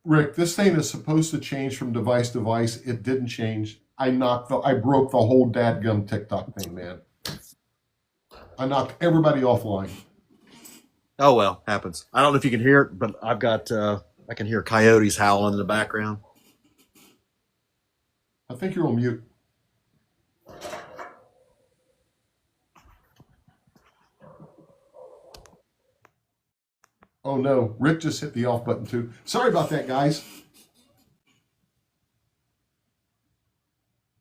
Rick, this thing is supposed to change from device to device. It didn't change. I broke the whole dadgum TikTok thing, man. I knocked everybody offline. Oh well, happens. I don't know if you can hear it, but I've got I can hear coyotes howling in the background. I think you're on mute. Oh no, Rick just hit the off button too. Sorry about that, guys.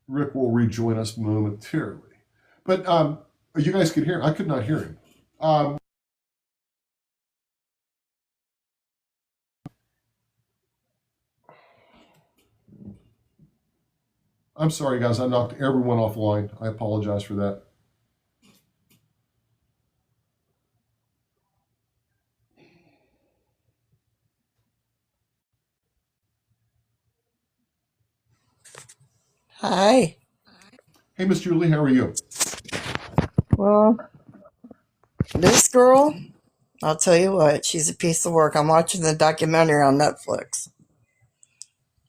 Rick will rejoin us momentarily. But you guys could hear him. I could not hear him. I'm sorry, guys. I knocked everyone offline. I apologize for that. Hi. Hey, Miss Julie, how are you? Well, this girl, I'll tell you what, she's a piece of work. I'm watching the documentary on Netflix.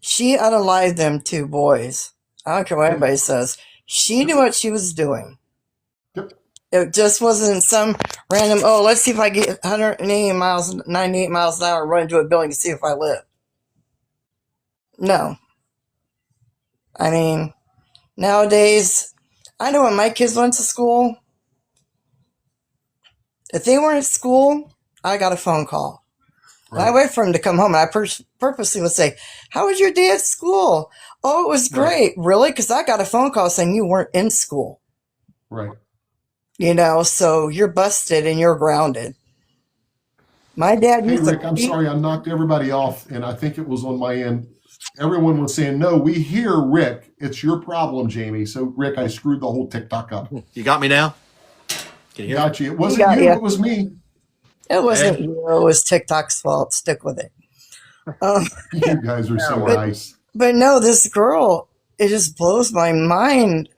She unalived them two boys. I don't care what anybody says. She knew what she was doing. Yep. It just wasn't some random, oh, let's see if I get 180 miles, 98 miles an hour, run into a building to see if I live. No. I mean, nowadays, I know when my kids went to school, if they weren't at school, I got a phone call. Right. I wait for him to come home, and I purposely would say, how was your day at school? Oh, it was great. Right. Really? Because I got a phone call saying you weren't in school. Right. You know, so you're busted and you're grounded. My dad used Rick, I'm sorry, I knocked everybody off, and I think it was on my end. Everyone was saying, no, we hear Rick. It's your problem, Jamie. So, Rick, I screwed the whole TikTok up. You got me now? Can you hear me? It wasn't you. It was me. It wasn't you. It was TikTok's fault. Stick with it. You guys are so nice. But no, this girl, it just blows my mind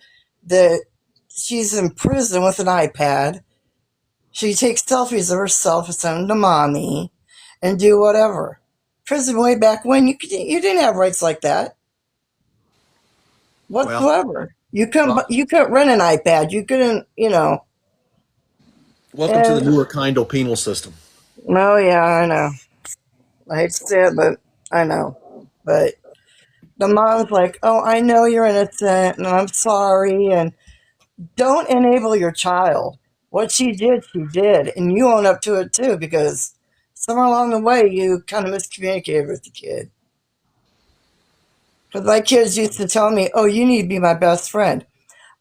that she's in prison with an iPad. She takes selfies of herself and send them to mommy and do whatever. Prison way back when, you didn't have rights like that whatsoever. You couldn't rent an iPad. You couldn't, you know. Welcome to the newer kind of penal system. Oh, yeah, I know. I hate to say it, but I know. But the mom's like, oh, I know you're innocent, and I'm sorry, and don't enable your child. What she did, and you own up to it, too, because somewhere along the way, you kind of miscommunicated with the kid. Because my kids used to tell me, oh, you need to be my best friend.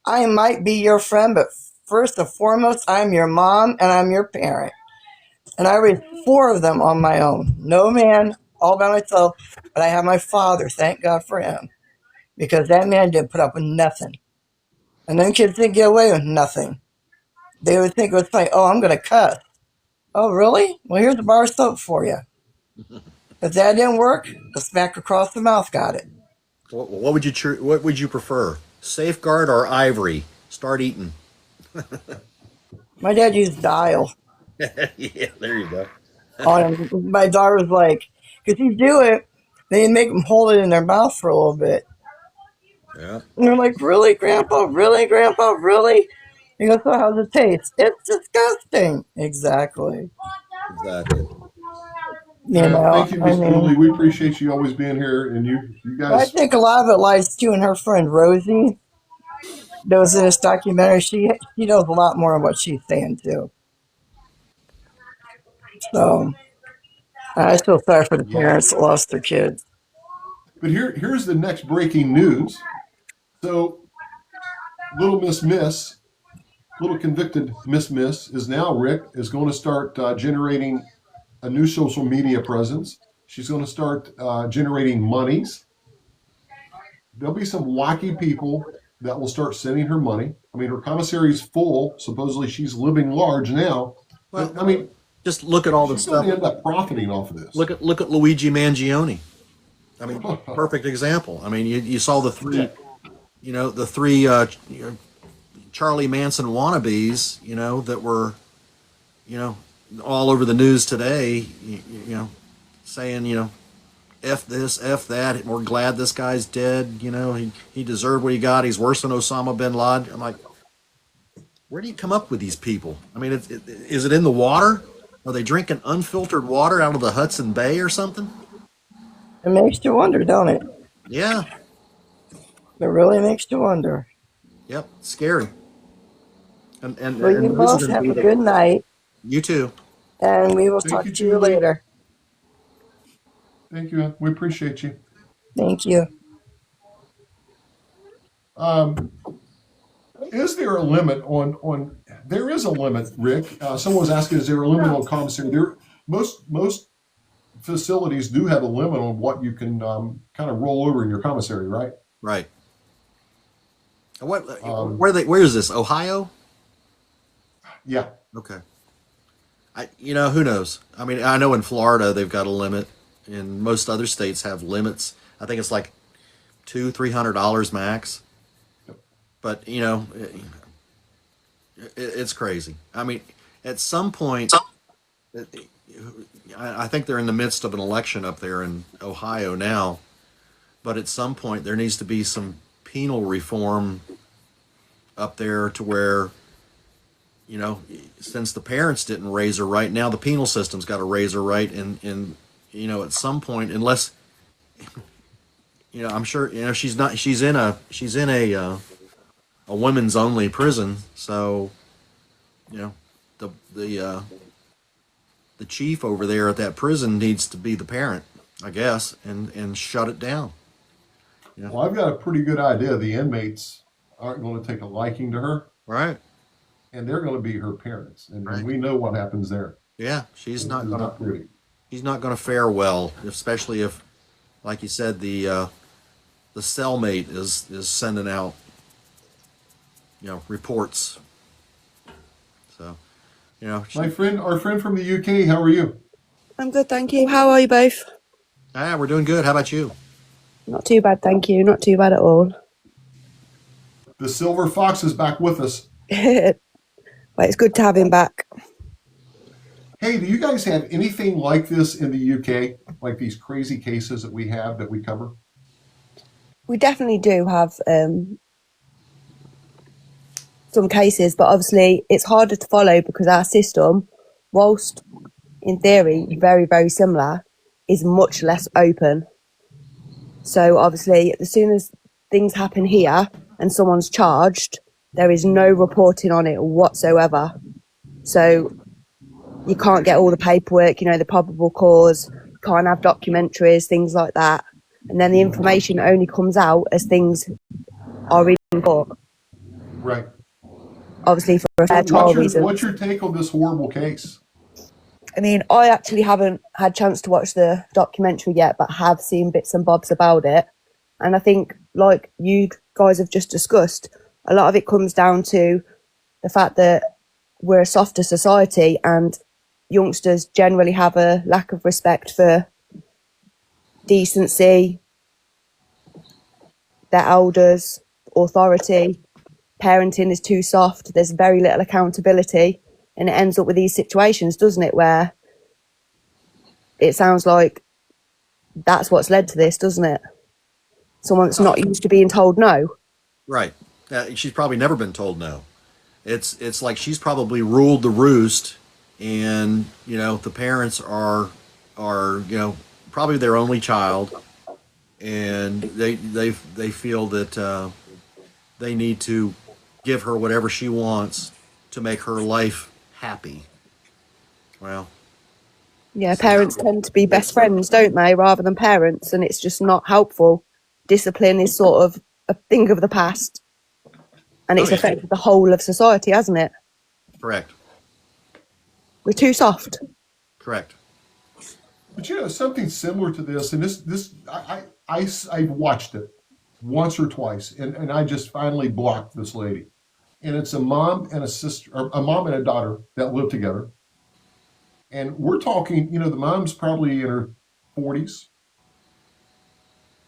I might be your friend, but first and foremost, I'm your mom and I'm your parent. And I raised 4 of them on my own. No man, all by myself. But I have my father, thank God for him. Because that man didn't put up with nothing. And then kids didn't get away with nothing. They would think it was funny, oh, I'm going to cuss. Oh, really? Well, here's a bar of soap for you. If that didn't work, the smack across the mouth got it. What would you prefer? Safeguard or ivory? Start eating. My dad used dial. Yeah, there you go. My daughter was like, because you do it, they make them hold it in their mouth for a little bit. Yeah. And they're like, really, Grandpa? Really, Grandpa? Really? He goes, so how's it taste? It's disgusting. Exactly. You know, thank you, Miss Julie. We appreciate you always being here, and you guys. I think a lot of it lies too in her friend Rosie. That was in this documentary. She knows a lot more of what she's saying too. So I feel sorry for the parents that lost their kids. But here's the next breaking news. So, little convicted Miss is now, Rick, is going to start generating a new social media presence. She's going to start generating monies. There'll be some wacky people that will start sending her money. I mean, her commissary is full. Supposedly, she's living large now. Well, but, I mean, just look at all the stuff. She's going to end up profiting off of this. Look at Luigi Mangione. I mean, perfect example. I mean, you saw the three, the three Charlie Manson wannabes, that were, all over the news today, saying, F this, F that. We're glad this guy's dead. You know, he deserved what he got. He's worse than Osama bin Laden. I'm like, where do you come up with these people? I mean, is it in the water? Are they drinking unfiltered water out of the Hudson Bay or something? It makes you wonder, don't it? Yeah. It really makes you wonder. Yep. Scary. Well, you And those are both going to have be a the, good night, you too. and we will Thank talk you, to you Julie. later. Thank you. We appreciate you. Thank you. Is there a limit on? There is a limit, Rick. Someone was asking, is there a limit on commissary? Most facilities do have a limit on what you can kind of roll over in your commissary, right? Right. Where is this? Ohio? Yeah. Okay. Who knows? I mean, I know in Florida they've got a limit, and most other states have limits. I think it's like $200-300 max. But it's crazy. I mean, at some point, I think they're in the midst of an election up there in Ohio now. But at some point, there needs to be some penal reform up there to where, since the parents didn't raise her right, now the penal system's got to raise her right. And at some point, unless, I'm sure, she's in a women's only prison. So, the chief over there at that prison needs to be the parent, I guess, and shut it down. Yeah. Well, I've got a pretty good idea. The inmates aren't going to take a liking to her, Right. and they're going to be her parents, and Right. we know what happens there. Yeah, she's It's not not gonna pretty. she's not gonna fare well, especially if, like you said, the cellmate is sending out reports. So, My friend, our friend from the UK, how are you? I'm good, thank you. How are you both? we're doing good. How about you? Not too bad, thank you. Not too bad at all. The Silver Fox is back with us. Well, it's good to have him back. Hey, do you guys have anything like this in the UK? Like these crazy cases that we have that we cover? We definitely do have some cases, but obviously it's harder to follow because our system, whilst in theory very, very similar, is much less open. So obviously, as soon as things happen here and someone's charged, there is no reporting on it whatsoever. So you can't get all the paperwork, the probable cause, can't have documentaries, things like that. And then the information only comes out as things are in court. Right. Obviously for a fair trial reason. What's your take on this horrible case? I mean, I actually haven't had a chance to watch the documentary yet, but have seen bits and bobs about it. And I think, like you guys have just discussed, a lot of it comes down to the fact that we're a softer society and youngsters generally have a lack of respect for decency, their elders, authority. Parenting is too soft. There's very little accountability. And it ends up with these situations, doesn't it, where it sounds like that's what's led to this, doesn't it? Someone that's not used to being told no. Right. She's probably never been told no. It's like she's probably ruled the roost, and the parents are probably their only child, and they feel that they need to give her whatever she wants to make her life happy. Well, yeah, parents tend to be best friends, don't they, rather than parents, and it's just not helpful. Discipline is sort of a thing of the past, and it's affected the whole of society, hasn't it? Correct. We're too soft. Correct. But something similar to this, and I've watched it once or twice, and I just finally blocked this lady. And it's a mom and a sister, or a mom and a daughter that live together. And we're talking, the mom's probably in her 40s.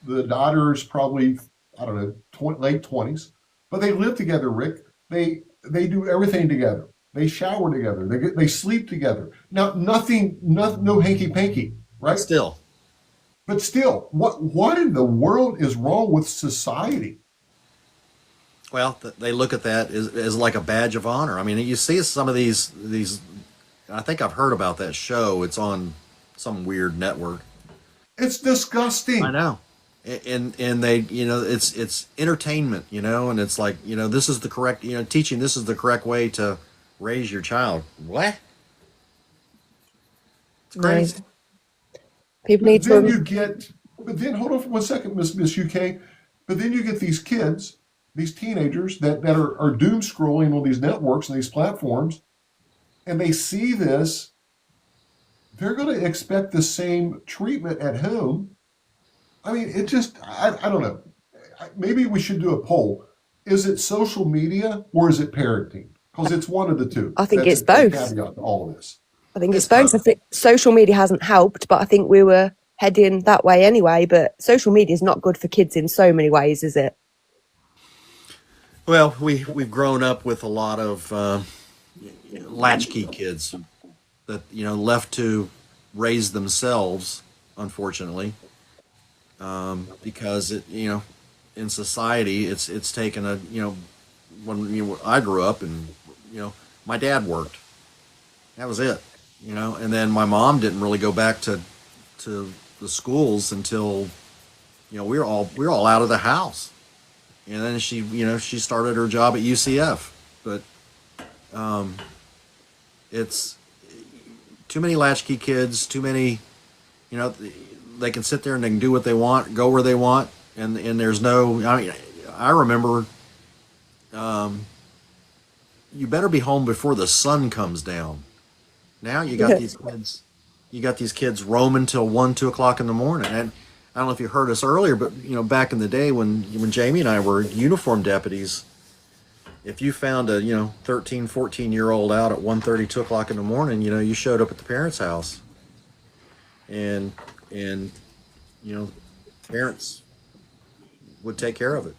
The daughter's probably, I don't know, late 20s. But they live together, Rick. They do everything together. They shower together. They sleep together. Now, no hanky panky, right? Still. But still, what in the world is wrong with society? Well, they look at that as like a badge of honor. I mean, you see some of these. I think I've heard about that show. It's on some weird network. It's I disgusting. know, and they, it's entertainment, and it's like, this is the correct, teaching this is the correct way to raise your child. What? It's No. crazy. People But need then to. you get, but then hold on for 1 second, Miss UK. But then you get these kids, these teenagers that are doom scrolling on these networks and these platforms, and they see this. They're going to expect the same treatment at home. I mean, I don't know. Maybe we should do a poll. Is it social media or is it parenting? Because it's one of the two. I think That's it's a both. caveat to all of this. I think it's It's both. I both. think social media hasn't helped, but I think we were heading that way anyway. But social media is not good for kids in so many ways, is it? Well, we've grown up with a lot of latchkey kids that left to raise themselves, unfortunately, because in society it's taken a when I grew up, and my dad worked. That was it, and then my mom didn't really go back to the schools until we were all out of the house, and then she started her job at UCF, but it's too many latchkey kids, too many, they can sit there and they can do what they want, go where they want, and there's no. I mean, I remember, you better be home before the sun comes down. Now you got these kids roaming till 1, 2 o'clock in the morning, and I don't know if you heard us earlier, but back in the day when Jamie and I were uniform deputies, if you found a 13, 14-year-old out at 1:30, 2 o'clock in the morning, you showed up at the parents' house, and parents would take care of it.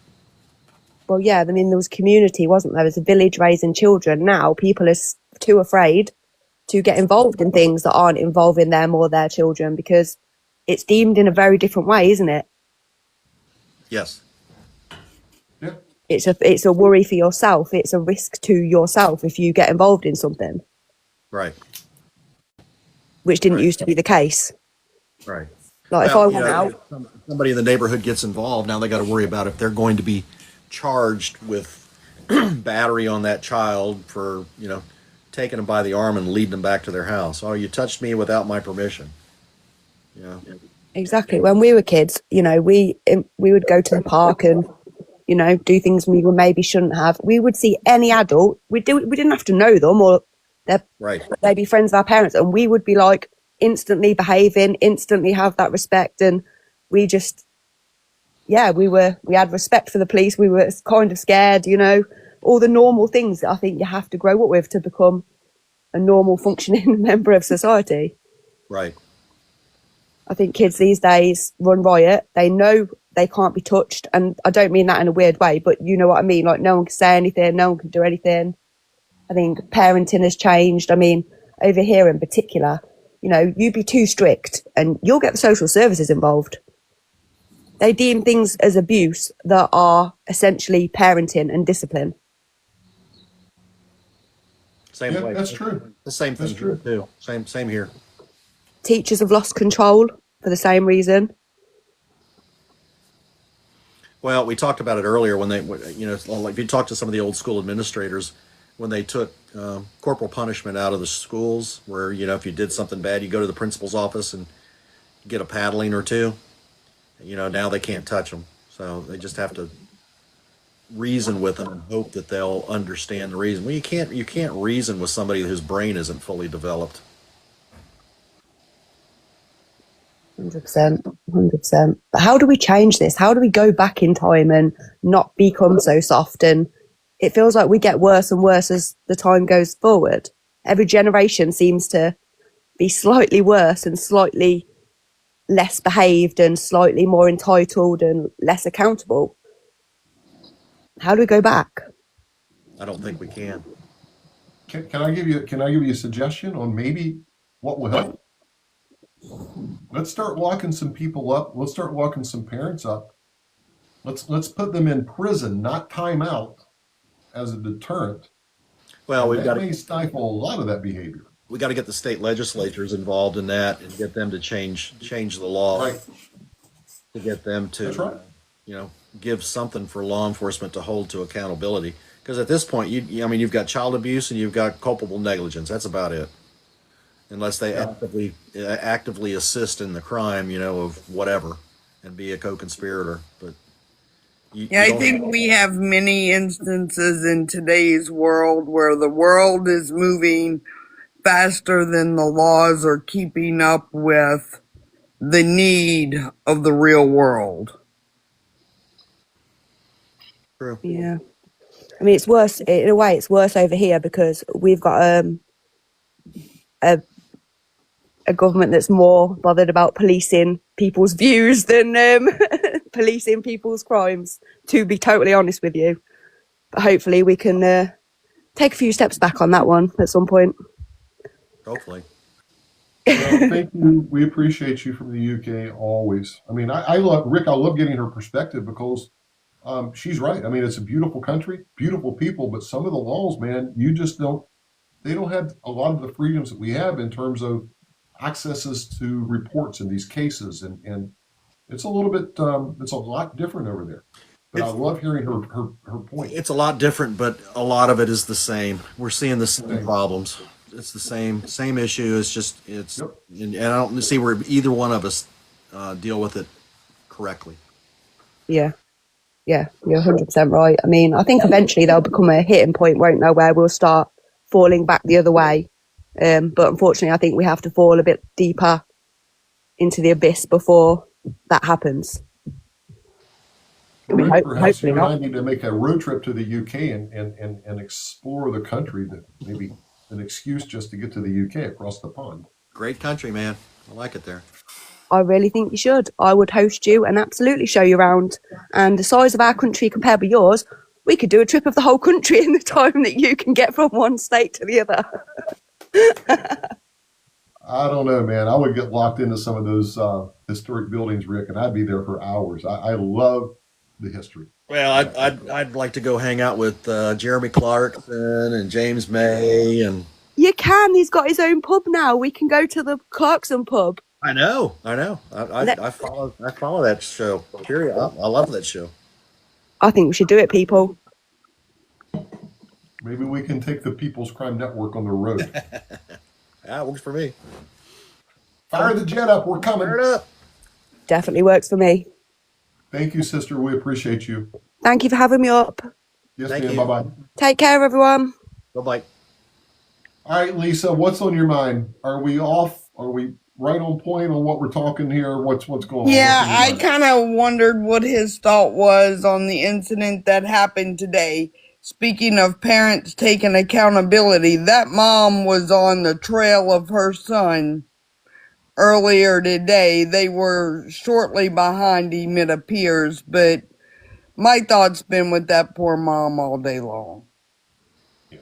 Well, yeah. I mean, there was community, wasn't there? There's a village raising children. Now people are too afraid to get involved in things that aren't involving them or their children because it's deemed in a very different way, isn't it? Yes. Yeah. It's a worry for yourself. It's a risk to yourself if you get involved in something, Right. which didn't Right. used to be the case. Right. Like if Well, I went out, somebody in the neighborhood gets involved. Now they got to worry about if they're going to be charged with battery on that child for taking them by the arm and leading them back to their house. Oh, you touched me without my permission. exactly. When we were kids, we would go to the park and do things we maybe shouldn't have. We would see any adult. We didn't have to know them or Right. they'd be friends of our parents, and we would be like instantly behaving, instantly have that respect, and we just, we had respect for the police. We were kind of scared, all the normal things that I think you have to grow up with to become a normal functioning member of society. Right. I think kids these days run riot. They know they can't be touched, and I don't mean that in a weird way, but you know what I mean. Like no one can say anything, no one can do anything. I think parenting has changed. I mean, over here in particular, you be too strict and you'll get the social services involved. They deem things as abuse that are essentially parenting and discipline. Same Yeah, way. that's true. The same thing That's true. here too. Same here. Teachers have lost control for the same reason. Well, we talked about it earlier when they, like if you talk to some of the old school administrators, when they took corporal punishment out of the schools, where if you did something bad, you go to the principal's office and get a paddling or two. Now they can't touch them, so they just have to reason with them and hope that they'll understand the reason. Well, you can't reason with somebody whose brain isn't fully developed. 100%, 100%. But how do we change this? How do we go back in time and not become so soft? And it feels like we get worse and worse as the time goes forward. Every generation seems to be slightly worse and slightly less behaved and slightly more entitled and less accountable. How do we go back? I don't think we can. Can I give you a suggestion on maybe what will help? Let's start locking some people up. Let's start locking some parents up. Let's put them in prison, not time out, as a deterrent. Well, And that may stifle a lot of that behavior. we got to get the state legislatures involved in that and get them to change the law Right. to get them to, That's right. give something for law enforcement to hold to accountability. Because at this point, you've got child abuse and you've got culpable negligence. That's about it. Unless they actively assist in the crime, of whatever, and be a co-conspirator. But I think we have many instances in today's world where the world is moving faster than the laws are keeping up with the need of the real world. True. Yeah. I mean, it's worse in a way. It's worse over here because we've got a government that's more bothered about policing people's views than policing people's crimes. To be totally honest with you, but hopefully we can take a few steps back on that one at some point. Hopefully. Well, thank you. We appreciate you from the UK always. I mean, I love Rick. I love getting her perspective because she's right. I mean, it's a beautiful country, beautiful people, but some of the laws, man, you just don't. They don't have a lot of the freedoms that we have in terms of accesses to reports in these cases, and it's a little bit. It's a lot different over there. But I love hearing her point. It's a lot different, but a lot of it is the same. We're seeing the same problems. It's the same issue. It's just and I don't see where either one of us deal with it correctly. Yeah, you're 100% right. I mean, I think eventually there'll become a hitting point, won't there, where we'll start falling back the other way. But unfortunately, I think we have to fall a bit deeper into the abyss before that happens. Perhaps you and I need to make a road trip to the UK and explore the country, that maybe an excuse just to get to the UK across the pond. Great country, man. I like it there. I really think you should. I would host you and absolutely show you around. And the size of our country compared with yours, we could do a trip of the whole country in the time that you can get from one state to the other. I don't know, man. I would get locked into some of those historic buildings, Rick, and I'd be there for hours. I love the history. Well, I'd like to go hang out with Jeremy Clarkson and James May and. You can. He's got his own pub now. We can go to the Clarkson pub. I know. I follow that show. I love that show. I think we should do it, people. Maybe we can take the People's Crime Network on the road. Yeah, it works for me. Fire the jet up. We're coming. Fire it up. Definitely works for me. Thank you, sister. We appreciate you. Thank you for having me up. Yes, Thank ma'am. you. Bye-bye. Take care, everyone. Bye-bye. All right, Lisa, what's on your mind? Are we off? Are we right on point on what we're talking here? What's going on? Yeah, I kind of wondered what his thought was on the incident that happened today. Speaking of parents taking accountability, that mom was on the trail of her son earlier today. They were shortly behind him, it appears, but my thoughts been with that poor mom all day long. Yeah.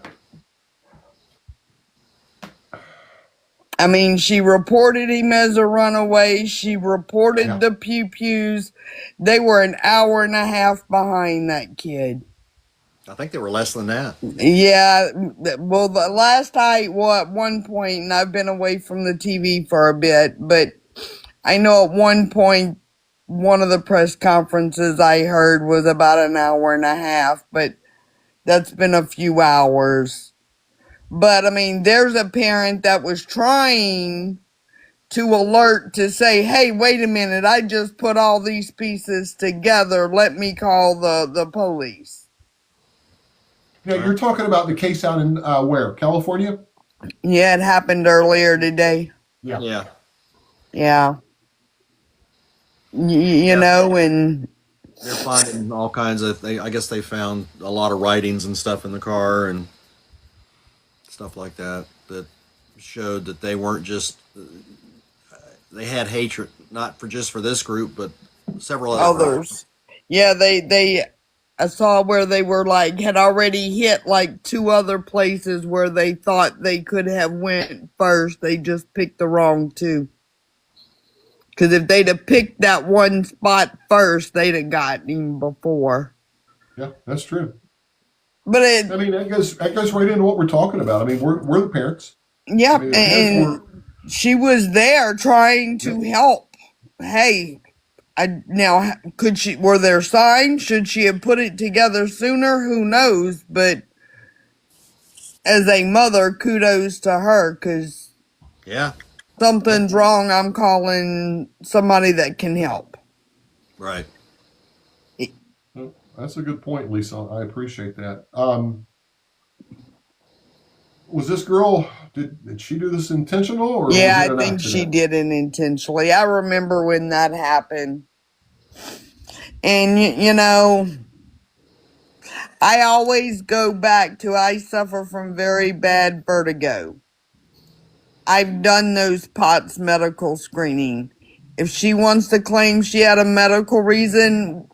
I mean, she reported him as a runaway. She reported the pew-pews. They were an hour and a half behind that kid. I think they were less than that. Yeah. Well, the last at one point, and I've been away from the TV for a bit, but I know at one point, one of the press conferences I heard was about an hour and a half, but that's been a few hours. But, I mean, there's a parent that was trying to alert to say, hey, wait a minute, I just put all these pieces together. Let me call the police. Yeah, you're talking about the case out in where? California? Yeah, it happened earlier today. Yeah. Yeah. You know, and they're finding all kinds of. I guess they found a lot of writings and stuff in the car and stuff like that showed that they weren't just. They had hatred, not just for this group, but several others. Yeah, I saw where they were had already hit 2 other places where they thought they could have went first. They just picked the wrong 2. Because if they'd have picked that one spot first, they'd have gotten him before. Yeah, that's true. But I mean, that goes right into what we're talking about. I mean, we're the parents. yeah, I mean, the parents and she was there trying to help. Hey, now were there signs? Should she have put it together sooner? Who knows? But as a mother, kudos to her, because Yeah. something's wrong. I'm calling somebody that can help. Right. Well, that's a good point, Lisa. I appreciate that. Was this girl, did she do this intentional, or Yeah, was it I an think accident? she did it intentionally. I remember when that happened. And, you know, I always go back to I suffer from very bad vertigo. I've done those POTS medical screening. If she wants to claim she had a medical reason,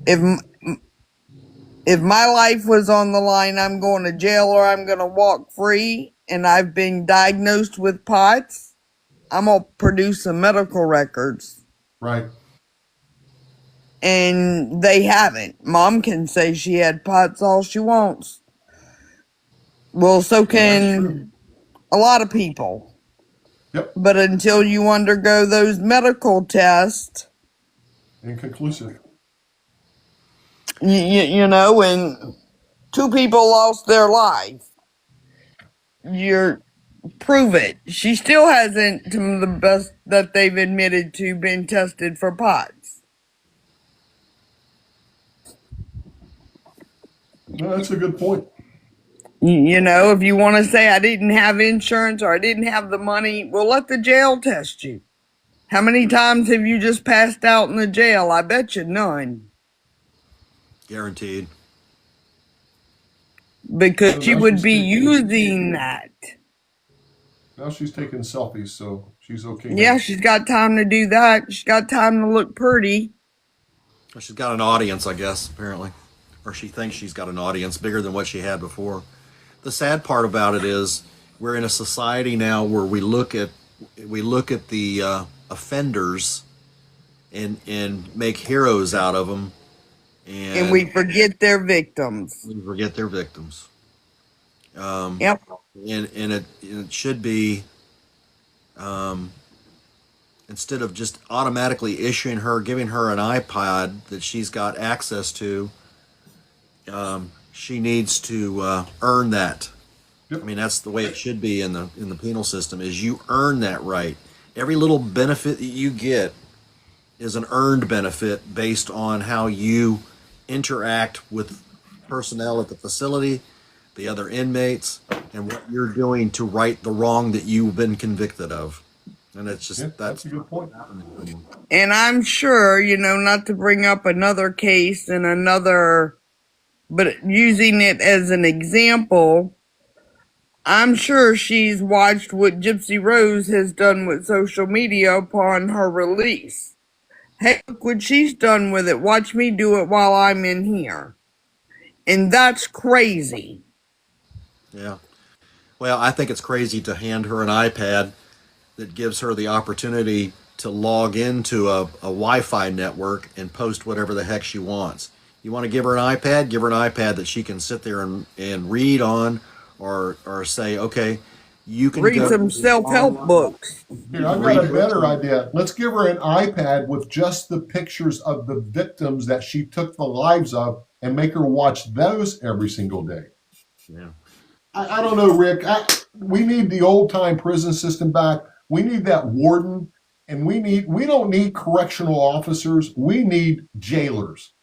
if my life was on the line, I'm going to jail or I'm going to walk free, and I've been diagnosed with POTS, I'm going to produce some medical records. Right. And they haven't. Mom can say she had POTS all she wants. Well, so can a lot of people. Yep. But until you undergo those medical tests, Inconclusive. you know, and 2 people lost their life. Prove it. She still hasn't, to the best that they've admitted to, been tested for POTS. No, that's a good point. You know, if you want to say I didn't have insurance or I didn't have the money, well, let the jail test you. How many times have you just passed out in the jail? I bet you none. Guaranteed. Because So she now would she's be taking- using that. Now she's taking selfies, so she's okay. Yeah, now. she's got time to do that. She's got time to look pretty. Well, she's got an audience, I guess, apparently. Or she thinks she's got an audience bigger than what she had before. The sad part about it is we're in a society now where we look at the offenders and make heroes out of them, And we forget their victims. we forget their victims. Yep. And it should be, instead of just automatically giving her an iPod that she's got access to, she needs to earn that. Yep. I mean, that's the way it should be in the penal system. Is you earn that right. Every little benefit that you get is an earned benefit based on how you interact with personnel at the facility, the other inmates, and what you're doing to right the wrong that you've been convicted of. And it's just Yeah, that's a good point. And I'm sure, you know, not to bring up another case and but using it as an example, I'm sure she's watched what Gypsy Rose has done with social media upon her release. Hey, look what she's done with it. Watch me do it while I'm in here. And that's crazy. Yeah. Well, I think it's crazy to hand her an iPad that gives her the opportunity to log into a Wi-Fi network and post whatever the heck she wants. You want to give her an iPad? Give her an iPad that she can sit there and read on, or say, okay, you can Read go some self-help books. Here, I've got a better idea. Let's give her an iPad with just the pictures of the victims that she took the lives of and make her watch those every single day. Yeah. I don't know, Rick. We need the old time prison system back. We need that warden, and we don't need correctional officers. We need jailers.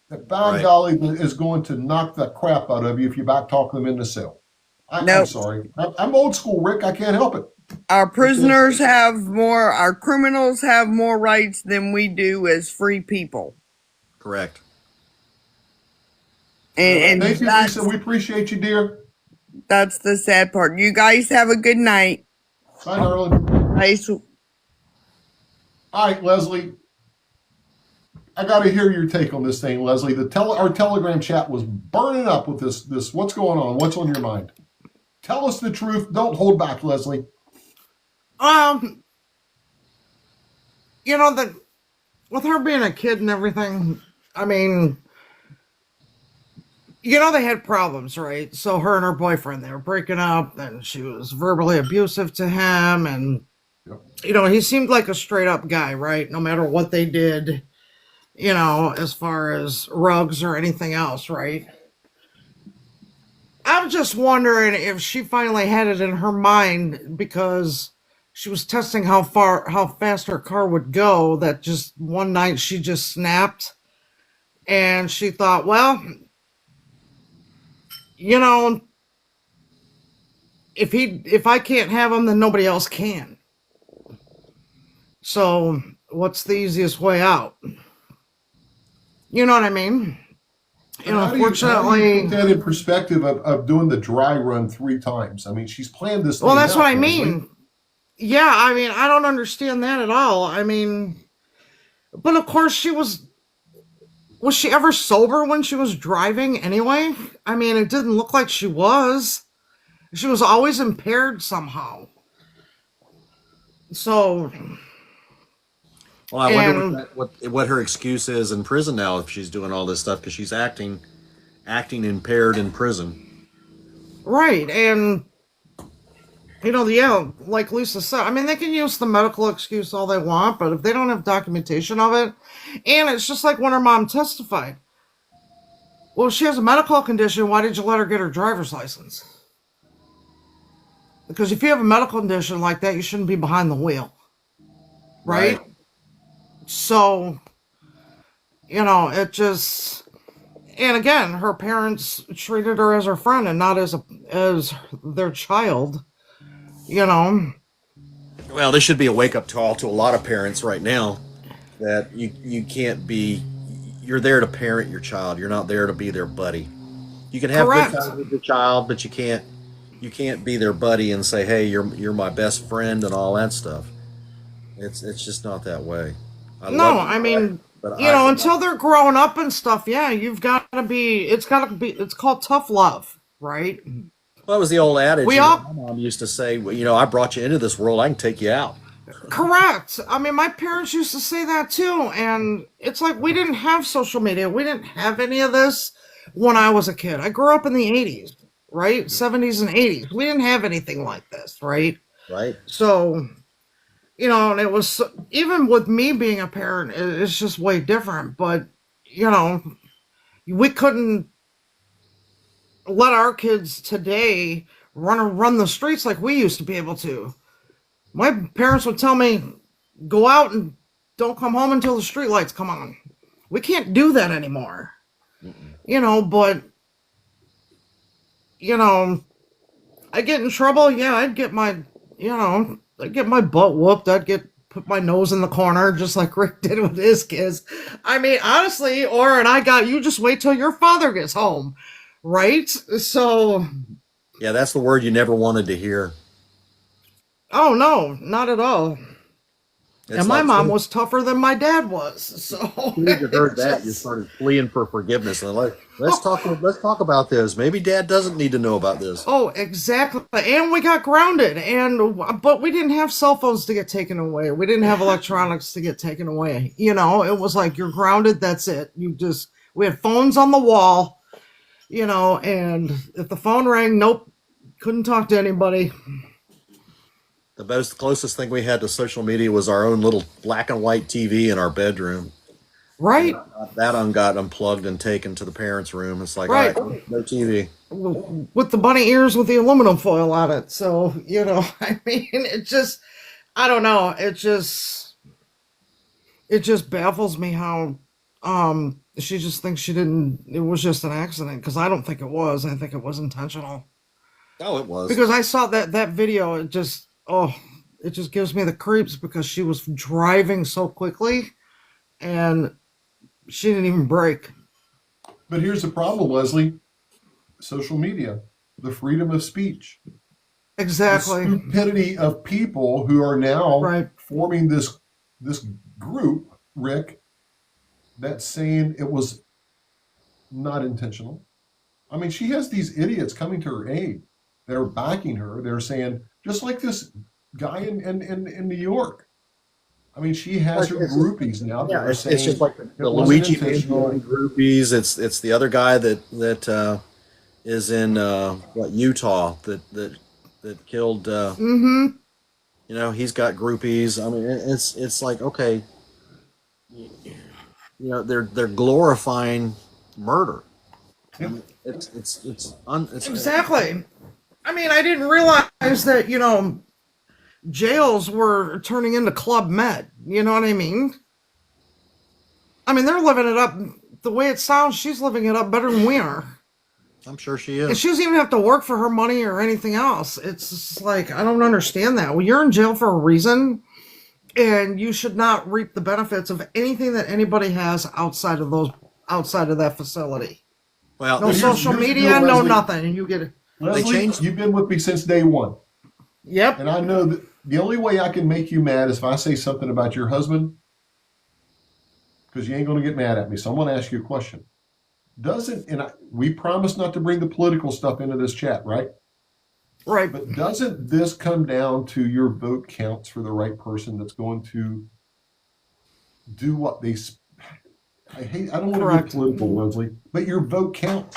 That by Right. golly is going to knock the crap out of you if you back talk them in the cell. I'm Nope. sorry. I'm old school, Rick. I can't help it. Our criminals have more rights than we do as free people. Correct. And Thank you, that's, Lisa. We appreciate you, dear. that's the sad part. You guys have a good night. Bye, darling. Nice. All right, Leslie. I got to hear your take on this thing, Leslie. Our Telegram chat was burning up with this. What's going on? What's on your mind? Tell us the truth. Don't hold back, Leslie. you know, that with her being a kid and everything, I mean, you know, they had problems, right? So her and her boyfriend, they were breaking up, and she was verbally abusive to him, and Yep. you know, he seemed like a straight up guy, right? No matter what they did, you know, as far as rugs or anything else, right? I'm just wondering if she finally had it in her mind because she was testing how fast her car would go, that just one night she just snapped and she thought, well, you know, if I can't have him, then nobody else can. So what's the easiest way out? You know what I mean? You know, How do you unfortunately, put that in perspective of doing the dry run 3 times? I mean, she's planned this thing well, that's out, what I Leslie. mean. Yeah, I mean, I don't understand that at all. I mean, but of course was she ever sober when she was driving anyway? I mean, it didn't look like she was. She was always impaired somehow. So, Well, I and wonder what her excuse is in prison now if she's doing all this stuff because she's acting impaired in prison. right, and you know, yeah, like Lisa said, I mean, they can use the medical excuse all they want, but if they don't have documentation of it, and it's just like when her mom testified. Well, if she has a medical condition, why did you let her get her driver's license? Because if you have a medical condition like that, you shouldn't be behind the wheel. Right? So, you know, it just, and again, her parents treated her as her friend and not as their child, you know. Well, this should be a wake up call to a lot of parents right now that you can't be. You're there to parent your child. You're not there to be their buddy. You can have Correct. good times with your child, but you can't be their buddy and say, "Hey, you're my best friend" and all that stuff. It's just not that way. I No, love I you, mean, but you know, until they're growing up and stuff, yeah, you've got to be, it's called tough love, right? Well, it was the old adage. We You know, all, my mom used to say, well, I brought you into this world. I can take you out. correct. I mean, my parents used to say that too, and it's like we didn't have social media. We didn't have any of this when I was a kid. I grew up in the 80s, right? 70s and 80s. We didn't have anything like this, right? Right. So, you know, and it was, even with me being a parent, it's just way different, but, you know, we couldn't let our kids today run the streets like we used to be able to. My parents would tell me, go out and don't come home until the street lights come on. We can't do that anymore. You know, but, you know, I get in trouble, yeah, I'd get my, I'd get my butt whooped. Put my nose in the corner just like Rick did with his kids. I mean, honestly, and I got, you just wait till your father gets home, right? So, Yeah, that's the word you never wanted to hear. oh no, not at all. It's And my like, mom was tougher than my dad was. So as soon as you heard that, you started fleeing for forgiveness. And let's talk about this. Maybe Dad doesn't need to know about this. oh, exactly. And we got grounded, but we didn't have cell phones to get taken away. We didn't have electronics to get taken away. You know, it was like you're grounded. That's it. We had phones on the wall. You know, and if the phone rang, nope, couldn't talk to anybody. The closest thing we had to social media was our own little black and white TV in our bedroom. Right. That got unplugged and taken to the parents' room. It's like, Right. all right, no TV. With the bunny ears with the aluminum foil on it. So, you know, I mean, I don't know. It just baffles me how she just thinks it was just an accident, because I don't think it was. I think it was intentional. Oh, it was. Because I saw that video, it just gives me the creeps, because she was driving so quickly and she didn't even brake. But here's the problem, Leslie. Social media, the freedom of speech. Exactly. The stupidity of people who are now Right. forming this group, Rick, that's saying it was not intentional. I mean, she has these idiots coming to her aid that are backing her. They're saying, just like this guy in New York. I mean, she has her groupies now that Yeah, are it's saying just like it the wasn't Luigi intentional. groupies. It's the other guy that is in what, Utah, that killed. Mm-hmm. He's got groupies. I mean, it's like, okay, they're glorifying murder. I Yep. mean, it's Exactly. I mean, I didn't realize that, jails were turning into Club Med. You know what I mean? I mean, they're living it up. The way it sounds, she's living it up better than we are. I'm sure she And is. she doesn't even have to work for her money or anything else. It's just like, I don't understand that. Well, you're in jail for a reason, and you should not reap the benefits of anything that anybody has outside of that facility. Well, No here's- social here's the media, deal, no Leslie. nothing. And you get it. Leslie, changed- you've been with me since day one. Yep. And I know that the only way I can make you mad is if I say something about your husband, because you ain't going to get mad at me. So I'm going to ask you a question. We promise not to bring the political stuff into this chat, right? Right. But doesn't this come down to your vote counts for the right person that's going to do what they? I don't want to Correct. get political, Leslie, but your vote counts.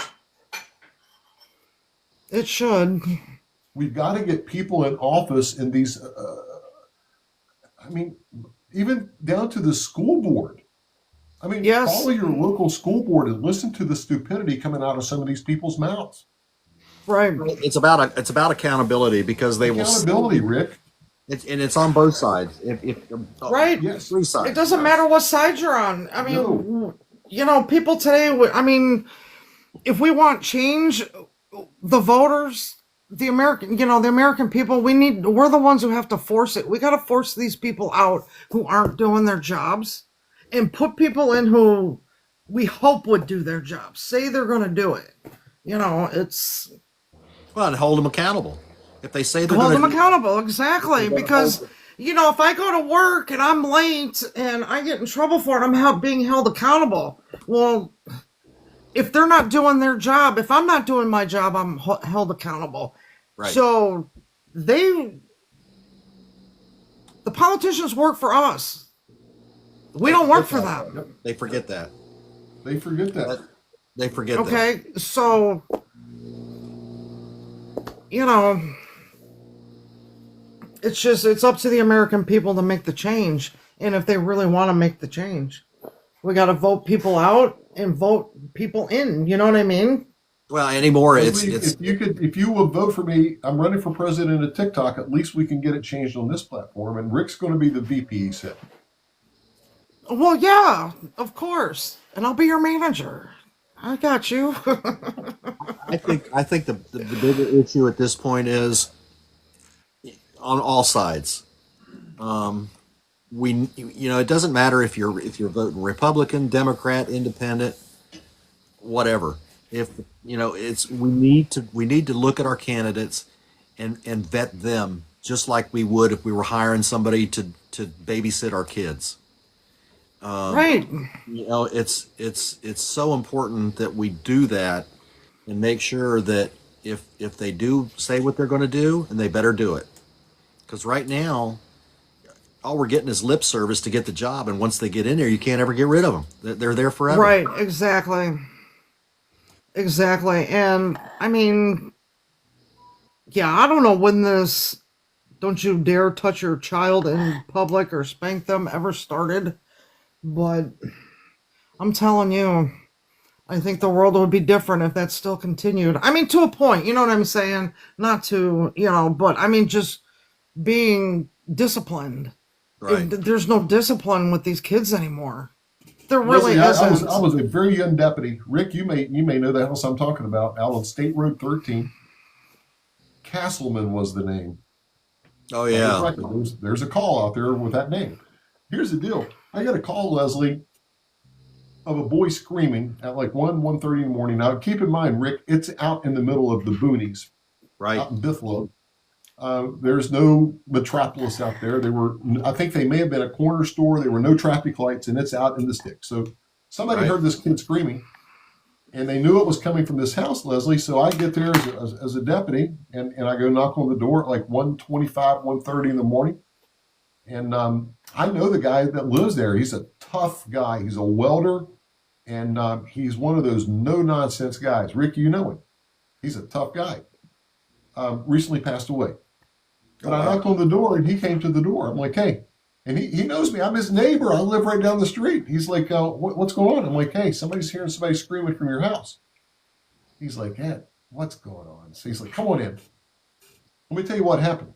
It should. We've got to get people in office in these. I mean, even down to the school board. I mean, Yes. follow your local school board and listen to the stupidity coming out of some of these people's mouths. Right. it's about accountability, because they will. Accountability, Rick. And it's on both sides. If Right. Yes. three sides. It doesn't matter what side you're on. I mean, people today, I mean, if we want change, the voters, the American people, we're the ones who have to force it. We got to force these people out who aren't doing their jobs and put people in who we hope would do their jobs, say they're going to do it. It's Well, and hold them accountable. If they say they're hold going them to, accountable. Exactly. Because, if I go to work and I'm late and I get in trouble for it, I'm being held accountable. Well, if they're not doing their job, if I'm not doing my job, I'm held accountable. Right. So the politicians work for us. We don't work for them. they forget that. They forget that. They forget that. Okay. So, it's up to the American people to make the change. And if they really want to make the change, we got to vote people out and vote people in. You know what I mean? Well, anymore, Leslie, it's if you will vote for me, I'm running for president of TikTok. At least we can get it changed on this platform. And Rick's going to be the VP, he said. Well, yeah, of course. And I'll be your manager. I got you. I think the bigger issue at this point is on all sides. It doesn't matter if you're voting Republican, Democrat, Independent, whatever. If we need to look at our candidates and vet them just like we would if we were hiring somebody to babysit our kids. Right. It's so important that we do that and make sure that if they do say what they're going to do, and they better do it, because right now all we're getting is lip service to get the job, and once they get in there, you can't ever get rid of them. They're there forever. Right. Exactly. And I mean, yeah, I don't know when this "don't you dare touch your child in public or spank them" ever started. But I'm telling you, I think the world would be different if that still continued. I mean, to a point, you know what I'm saying? Not to, but I mean, just being disciplined. Right. There's no discipline with these kids anymore. There really Leslie, isn't. I was a very young deputy. Rick, you may know the house I'm talking about, out on State Road 13. Castleman was the name. Oh yeah. There's a call out there with that name. Here's the deal. I got a call, Leslie, of a boy screaming at like 1:30 in the morning. Now, keep in mind, Rick, it's out in the middle of the boonies, Right. out in Bithlo. There's no metropolis out there. I think they may have been a corner store. There were no traffic lights, and it's out in the sticks. So somebody heard this kid screaming, and they knew it was coming from this house, Leslie. So I get there as a deputy, and I go knock on the door at like 1:25, 1:30 in the morning. And I know the guy that lives there. He's a tough guy. He's a welder, and he's one of those no nonsense guys. Rick, you know him. He's a tough guy. Recently passed away. But I knocked on the door, and he came to the door. I'm like, hey. And he knows me. I'm his neighbor. I live right down the street. He's like, what's going on? I'm like, hey, somebody's hearing somebody screaming from your house. He's like, Ed, what's going on? So he's like, come on in. Let me tell you what happened.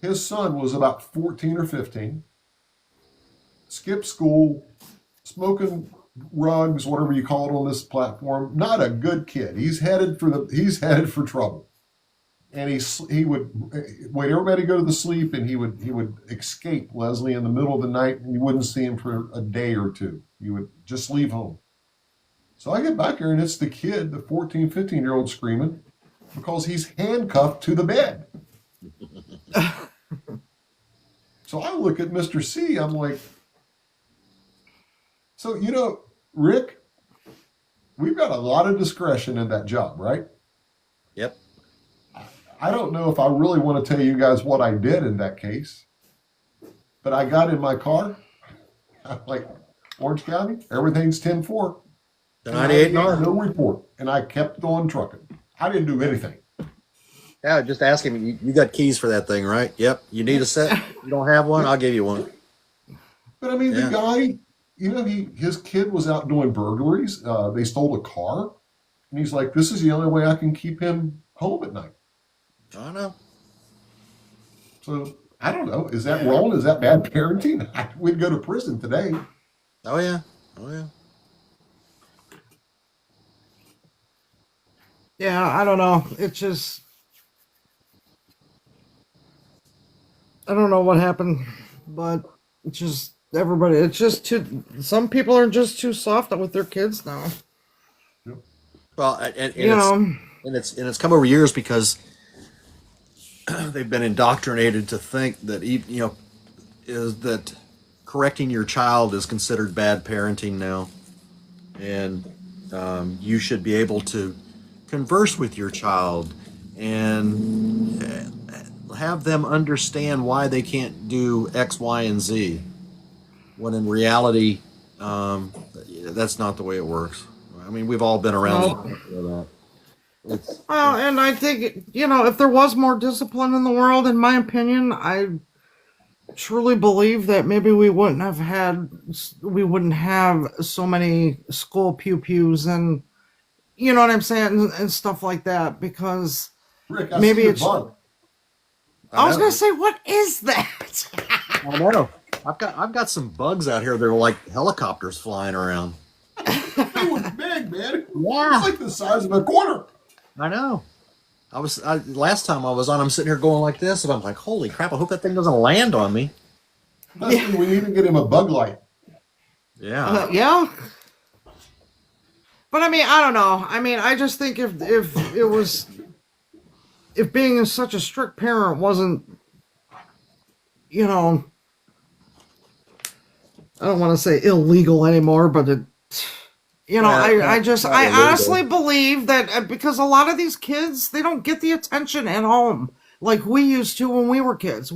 His son was about 14 or 15, skipped school, smoking rugs, whatever you call it on this platform. Not a good kid. He's headed for trouble. And he would wait everybody to go to sleep, and he would escape Leslie in the middle of the night, and you wouldn't see him for a day or two. You would just leave home. So I get back here, and it's the kid, the 14, 15-year-old screaming because he's handcuffed to the bed. So I look at Mr. C, I'm like, so, Rick, we've got a lot of discretion in that job, right? Yep. I don't know if I really want to tell you guys what I did in that case, but I got in my car. I'm like, Orange County, everything's 10-4. The 98 no report, and I kept on trucking. I didn't do anything. Yeah, just ask him. You got keys for that thing, right? Yep. You need a set? You don't have one? I'll give you one. But I mean, the guy, his kid was out doing burglaries. They stole a car, and he's like, "This is the only way I can keep him home at night." I know. So I don't know. Is that wrong? Is that bad parenting? We'd go to prison today. Oh yeah. Oh yeah. Yeah, I don't know. It's just, I don't know what happened, but it's just everybody. It's just some people are just too soft with their kids now. Well, and it's come over years because they've been indoctrinated to think that is that correcting your child is considered bad parenting now, and you should be able to converse with your child and have them understand why they can't do X, Y, and Z. When in reality, that's not the way it works. I mean, we've all been around that. Well, and I think, if there was more discipline in the world, in my opinion, I truly believe that maybe we wouldn't have so many school pew-pews and, you know what I'm saying, and stuff like that, because Rick, maybe it's... bug. I was going to say, what is that? I know. I've got some bugs out here that are like helicopters flying around. They were big, man. Yeah. It's like the size of a quarter. I know. Last time I was on, I'm sitting here going like this, and I'm like, holy crap, I hope that thing doesn't land on me. We need to get him a bug light. Yeah. Yeah. But I mean, I don't know. I mean, I just think if being such a strict parent wasn't, I don't want to say illegal anymore, but I honestly believe that because a lot of these kids, they don't get the attention at home like we used to when we were kids.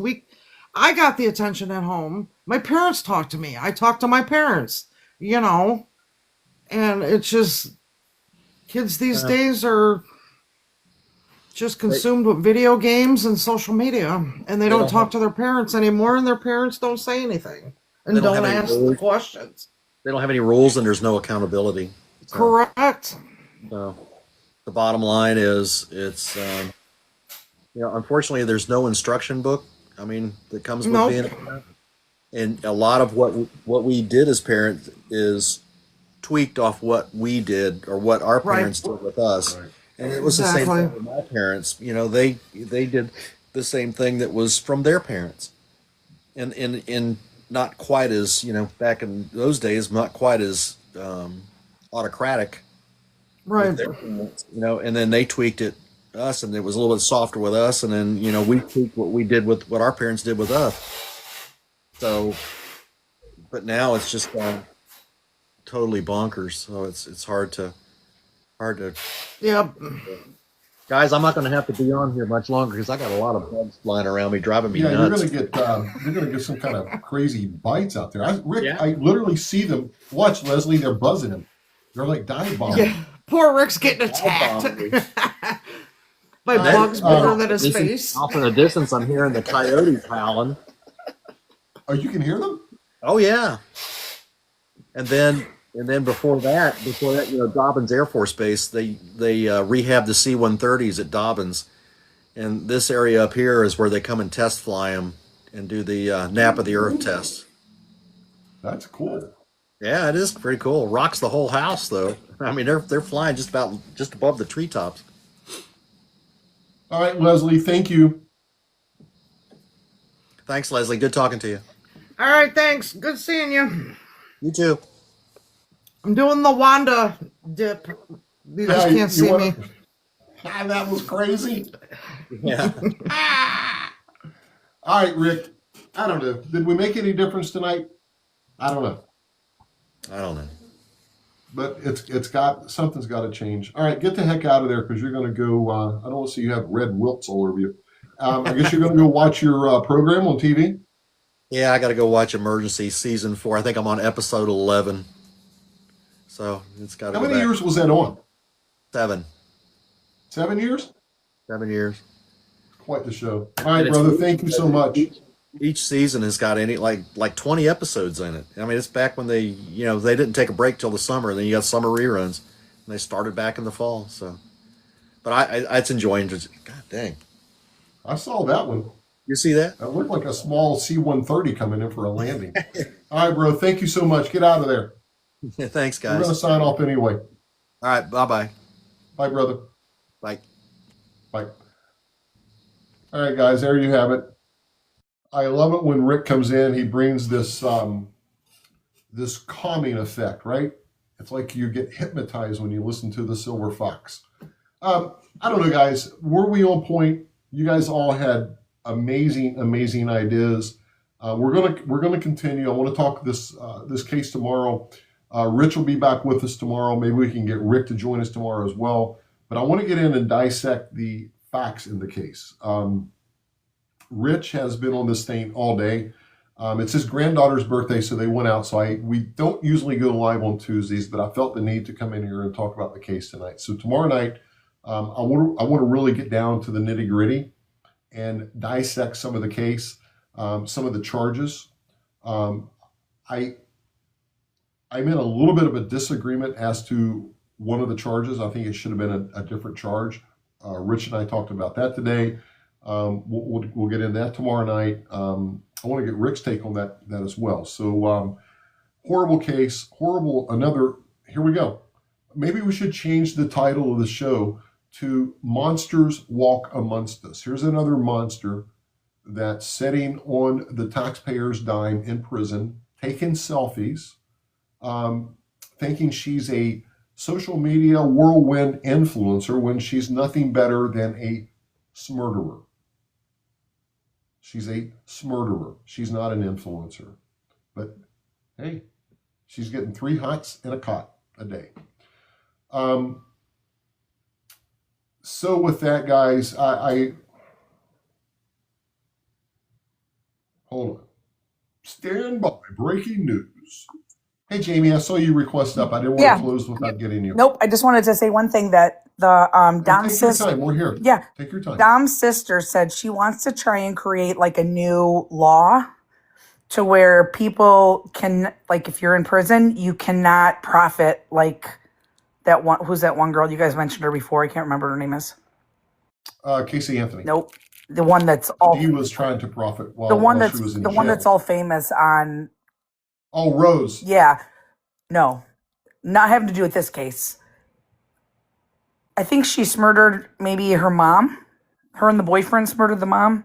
I got the attention at home. My parents talked to me. I talked to my parents, and it's just kids these days are just consumed with video games and social media, and they don't talk to their parents anymore, and their parents don't say anything and don't ask the questions. They don't have any rules, and there's no accountability. So, correct. So the bottom line is, it's unfortunately, there's no instruction book. I mean, that comes with being a parent. And a lot of what we did as parents is tweaked off what we did or what our parents did with us. Right. And it was the same thing with my parents. They did the same thing that was from their parents. And not quite as, back in those days, not quite as autocratic. Right. And then they tweaked it us, and it was a little bit softer with us, and then we tweaked what our parents did with us. So, but now it's just totally bonkers. So it's hard to. Yeah. Guys, I'm not going to have to be on here much longer because I got a lot of bugs flying around me, driving me Yeah, nuts. you're gonna get some kind of crazy bites out there. Rick, Yeah. I literally see them. Watch, Leslie, they're buzzing him. They're like dive bombing. Yeah, poor Rick's getting attacked by Then, bugs bigger than his This is- face. Off in the distance, I'm hearing the coyotes howling. Oh, you can hear them? Oh yeah. And then before that, Dobbins Air Force Base, they rehabbed the C-130s at Dobbins, and this area up here is where they come and test fly them and do the nap of the Earth test. That's cool. Yeah, it is pretty cool. Rocks the whole house, though. I mean, they're flying just above the treetops. All right, Leslie, thank you. Thanks, Leslie. Good talking to you. All right, thanks. Good seeing you. You too. I'm doing the Wanda dip. You just can't see me. That was crazy. Yeah. All right, Rick. I don't know. Did we make any difference tonight? I don't know. I don't know. But something's got to change. All right, get the heck out of there because you're going to go. I don't want to see you have red wilts all over you. I guess you're going to go watch your program on TV. Yeah, I got to go watch Emergency season 4. I think I'm on episode 11. So it's got to. How many years was that on? 7. 7 years? 7 years. Quite the show. All right, brother. Thank you so much. Each season has got like 20 episodes in it. I mean, it's back when they didn't take a break till the summer. Then you got summer reruns, and they started back in the fall. So, but it's enjoying. God dang! I saw that one. You see that? It looked like a small C-130 coming in for a landing. All right, bro. Thank you so much. Get out of there. Yeah, thanks, We're going guys. to sign off anyway. All right, bye. Bye, brother. Bye. Bye. All right, guys. There you have it. I love it when Rick comes in. He brings this this calming effect, right? It's like you get hypnotized when you listen to the Silver Fox. I don't know, guys. Were we on point? You guys all had amazing ideas. We're gonna continue. I want to talk this case tomorrow. Rich will be back with us tomorrow. Maybe we can get Rick to join us tomorrow as well. But I want to get in and dissect the facts in the case. Rich has been on this thing all day. It's his granddaughter's birthday, so they went out. So we don't usually go live on Tuesdays, but I felt the need to come in here and talk about the case tonight. So tomorrow night, I want to really get down to the nitty gritty and dissect some of the case, some of the charges. I'm in a little bit of a disagreement as to one of the charges. I think it should have been a different charge. Rich and I talked about that today. We'll get into that tomorrow night. I want to get Rick's take on that as well. So horrible case, horrible. Here we go. Maybe we should change the title of the show to Monsters Walk Amongst Us. Here's another monster that's sitting on the taxpayer's dime in prison, taking selfies, thinking she's a social media whirlwind influencer when she's nothing better than a smurderer. She's a smurderer. She's not an influencer. But hey, she's getting 3 hots and a cot a day. So with that, guys, I hold on. Stand by. Breaking news. Hey, Jamie, I saw you request up. I didn't want to close without getting you. Nope. I just wanted to say one thing that the Dom's Take your sister. time. We're here. Yeah, Take your time. Dom's sister said she wants to try and create like a new law to where people can, like, if you're in prison, you cannot profit like that one. Who's that one girl you guys mentioned her before? I can't remember her name is. Casey Anthony. Nope. The one that's all. He was trying to profit while, the one while that's she was in the jail. one that's all famous on. Oh, Rose. Yeah. No, not having to do with this case. I think she murdered maybe her mom. Her and the boyfriend murdered the mom.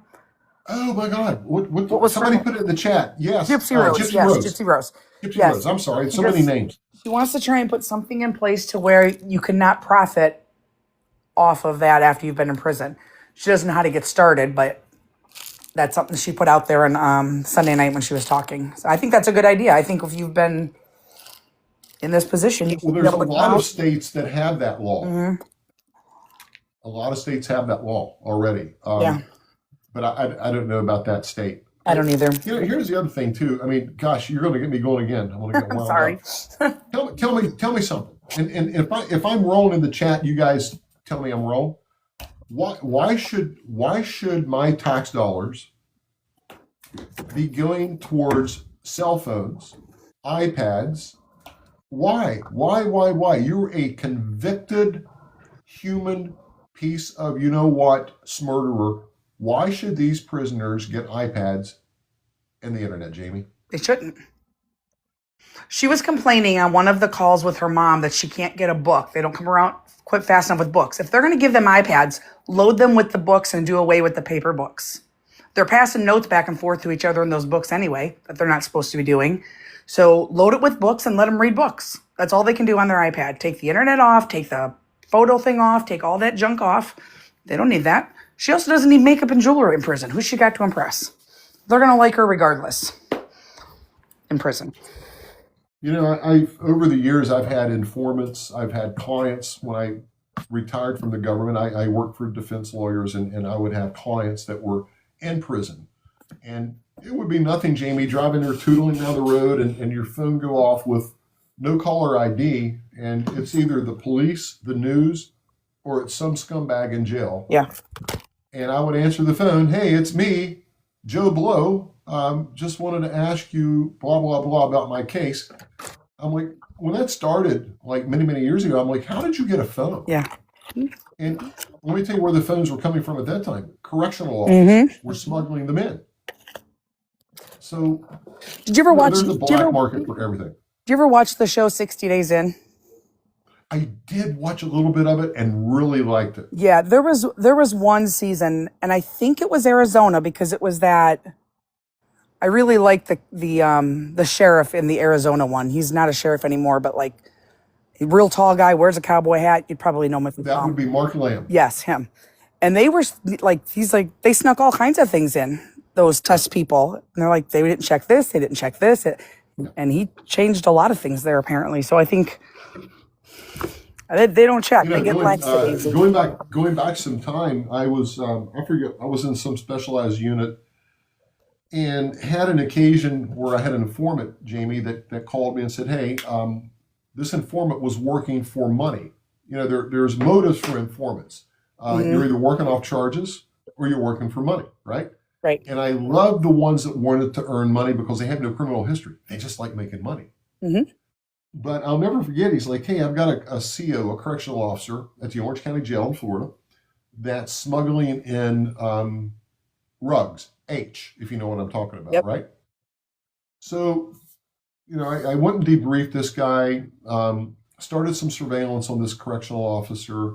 Oh my God! What was somebody her- put it in the chat? Yes, Gypsy Rose. Gypsy Yes, Rose. Gypsy Rose. Gypsy Yes. Rose. I'm sorry, so Because- many names. She wants to try and put something in place to where you cannot profit off of that after you've been in prison. She doesn't know how to get started, but that's something she put out there on Sunday night when she was talking. So I think that's a good idea. I think if you've been in this position, you should Well, be there's able a to lot of states that have that law. Mhm. A A lot of states have that law already. Yeah. But I don't know about that state. I don't either. Here's the other thing too. I mean, gosh, you're going to get me going again. I'm going to get I'm wound sorry. up. Tell me something. And if I'm wrong in the chat, you guys tell me I'm wrong. Why should my tax dollars be going towards cell phones, iPads? Why? You're a convicted human piece of you know what, murderer. Why should these prisoners get iPads and the internet, Jamie? They shouldn't. She was complaining on one of the calls with her mom that she can't get a book. They don't come around quite fast enough with books. If they're going to give them iPads, load them with the books and do away with the paper books. They're passing notes back and forth to each other in those books anyway, that they're not supposed to be doing. So load it with books and let them read books. That's all they can do on their iPad. Take the internet off, take the photo thing off, take all that junk off. They don't need that. She also doesn't need makeup and jewelry in prison. Who's she got to impress? They're going to like her regardless in prison. You know, I've over the years, I've had informants, I've had clients. When I retired from the government, I worked for defense lawyers, and I would have clients that were in prison. And it would be nothing, Jamie, driving or tootling down the road and your phone go off with no caller ID, and it's either the police, the news, or it's some scumbag in jail. Yeah. And I would answer the phone, hey, it's me, Joe Blow. Just wanted to ask you blah, blah, blah about my case. I'm like, when that started like many, many years ago, I'm like, how did you get a phone? Yeah. And let me tell you where the phones were coming from at that time. Correctional officers were smuggling them in. So Did you ever watch? there's a black market for everything. Did you ever watch the show 60 Days In? I did watch a little bit of it and really liked it. Yeah, there was one season, and I think it was Arizona because it was that. I really liked the sheriff in the Arizona one. He's not a sheriff anymore, but like a real tall guy, wears a cowboy hat. You'd probably know him if you saw That him. would be Mark Lamb. Yes, him. And they were like, they snuck all kinds of things in, those test people. And they're like, they didn't check this, they didn't check this. And he changed a lot of things there apparently. So I think they don't check. You know, They get lax easy. going back some time, I was I was in some specialized unit and had an occasion where I had an informant, Jamie, that called me and said, hey, this informant was working for money. You know, there's motives for informants. You're either working off charges or you're working for money, right? Right. And I love the ones that wanted to earn money because they have no criminal history. They just like making money. Mm-hmm. But I'll never forget, he's like, hey, I've got a CO, a correctional officer at the Orange County Jail in Florida that's smuggling in rugs, H, if you know what I'm talking about, Yep. right? So, you know, I went and debriefed this guy, started some surveillance on this correctional officer,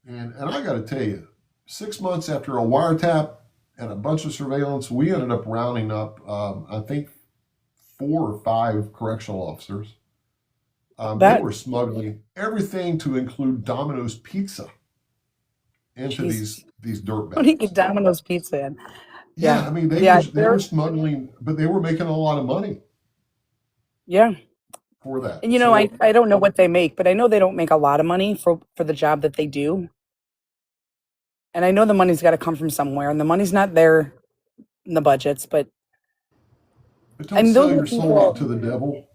and I got to tell you, 6 months after a wiretap and a bunch of surveillance, we ended up rounding up, I think, 4 or 5 correctional officers. They were smuggling everything to include Domino's Pizza into these dirt When he bags. get Domino's pizza in. Yeah, I mean, they were smuggling, but they were making a lot of money Yeah. for that. And you know, I don't know what they make, but I know they don't make a lot of money for the job that they do. And I know the money's got to come from somewhere, and the money's not there in the budgets, but But and don't sell those are your soul people- out to the devil.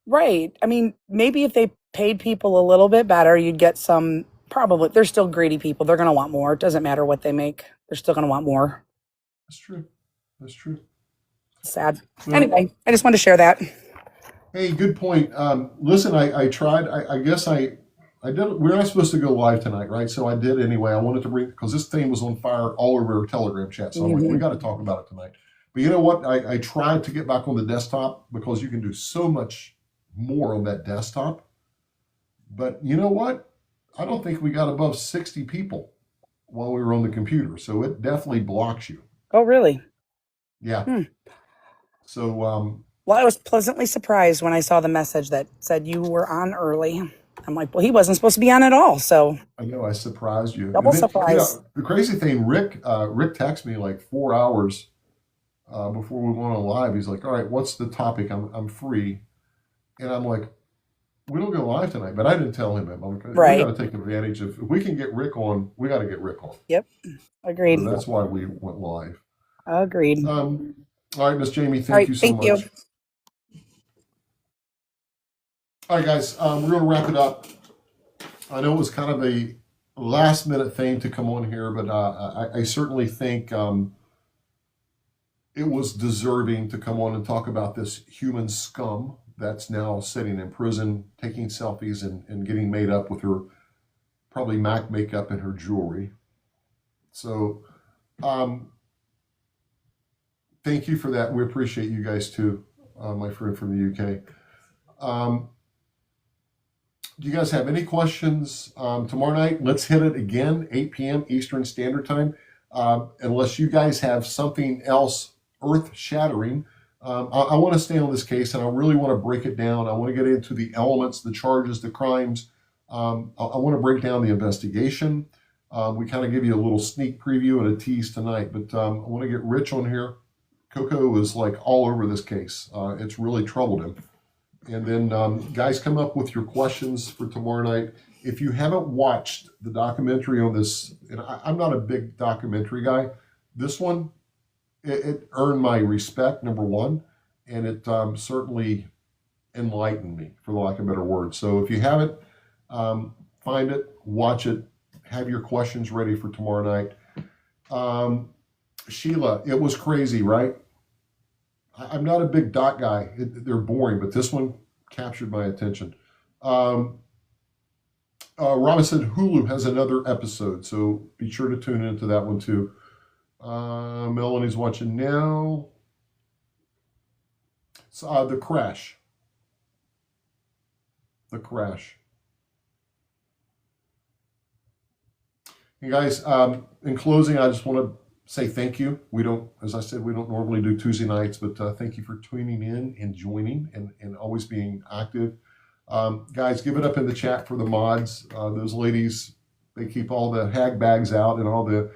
right. I mean, maybe if they paid people a little bit better, you'd get some. Probably, they're still greedy people. They're going to want more. It doesn't matter what they make. They're still going to want more. That's true. That's true. Sad. Well, Anyway, I just wanted to share that. hey, good point. Listen, I tried. I guess I did. We're not supposed to go live tonight, right? So I did anyway. I wanted to bring, because this thing was on fire all over our Telegram chat. So I'm like, we got to talk about it tonight. But you know what? I tried to get back on the desktop because you can do so much more on that desktop. But you know what? I don't think we got above 60 people while we were on the computer. So it definitely blocks you. Oh, really? Yeah. So, Well, I was pleasantly surprised when I saw the message that said you were on early. I'm like, well, he wasn't supposed to be on at all. So I know I surprised you. Double And then, surprise. the crazy thing, Rick texted me like 4 hours before we went on live. He's like, "All right, what's the topic? I'm free," and I'm like, we don't go live tonight, but I didn't tell him that. We Right. got to take advantage of, if we can get Rick on, we got to get Rick on. Yep. Agreed. So that's why we went live. Agreed. All right, Miss Jamie, All thank right, you so thank you. much. All right, guys, we're going to wrap it up. I know it was kind of a last minute thing to come on here, but I certainly think it was deserving to come on and talk about this human scum that's now sitting in prison, taking selfies and getting made up with her probably MAC makeup and her jewelry. So thank you for that. We appreciate you guys too, my friend from the UK. Do you guys have any questions tomorrow night? Let's hit it again, 8 p.m. Eastern Standard Time. Unless you guys have something else earth-shattering, I want to stay on this case, and I really want to break it down. I want to get into the elements, the charges, the crimes. I want to break down the investigation. We kind of give you a little sneak preview and a tease tonight, but I want to get Rich on here. Coco is like all over this case. It's really troubled him. And then guys, come up with your questions for tomorrow night. If you haven't watched the documentary on this, and I'm not a big documentary guy, this one, it earned my respect, number one, and it certainly enlightened me, for the lack of a better word. So if you haven't, find it, watch it, have your questions ready for tomorrow night. Sheila, it was crazy, right? I'm not a big doc guy. They're boring, but this one captured my attention. Robin said Hulu has another episode, so be sure to tune into that one too. Melanie's watching now. So, The Crash. The Crash. And guys, in closing, I just want to say thank you. We don't, as I said, we don't normally do Tuesday nights, but thank you for tuning in and joining and always being active. Guys, give it up in the chat for the mods. Those ladies, they keep all the hag bags out and all the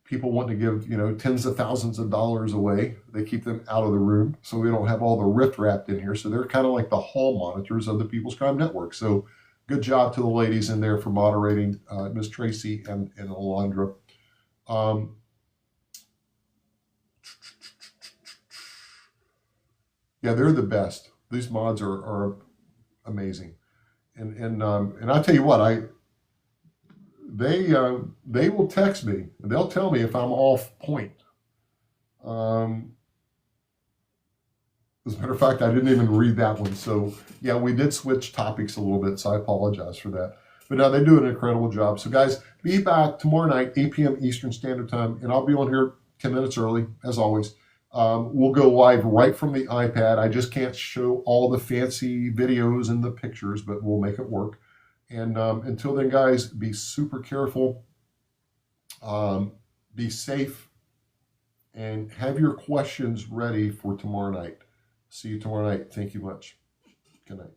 people want to give, tens of thousands of dollars away. They keep them out of the room so we don't have all the riff-raff in here. So they're kind of like the hall monitors of the People's Crime Network. So good job to the ladies in there for moderating, Miss Tracy and Alondra. Yeah, they're the best. These mods are amazing, and I tell you what, they will text me and they'll tell me if I'm off point. As a matter of fact, I didn't even read that one. So yeah, we did switch topics a little bit, so I apologize for that. But no, they do an incredible job. So guys, be back tomorrow night, 8 p.m. Eastern Standard Time, and I'll be on here 10 minutes early, as always. We'll go live right from the iPad. I just can't show all the fancy videos and the pictures, but we'll make it work. And until then, guys, be super careful, be safe, and have your questions ready for tomorrow night. See you tomorrow night. Thank you much. Good night.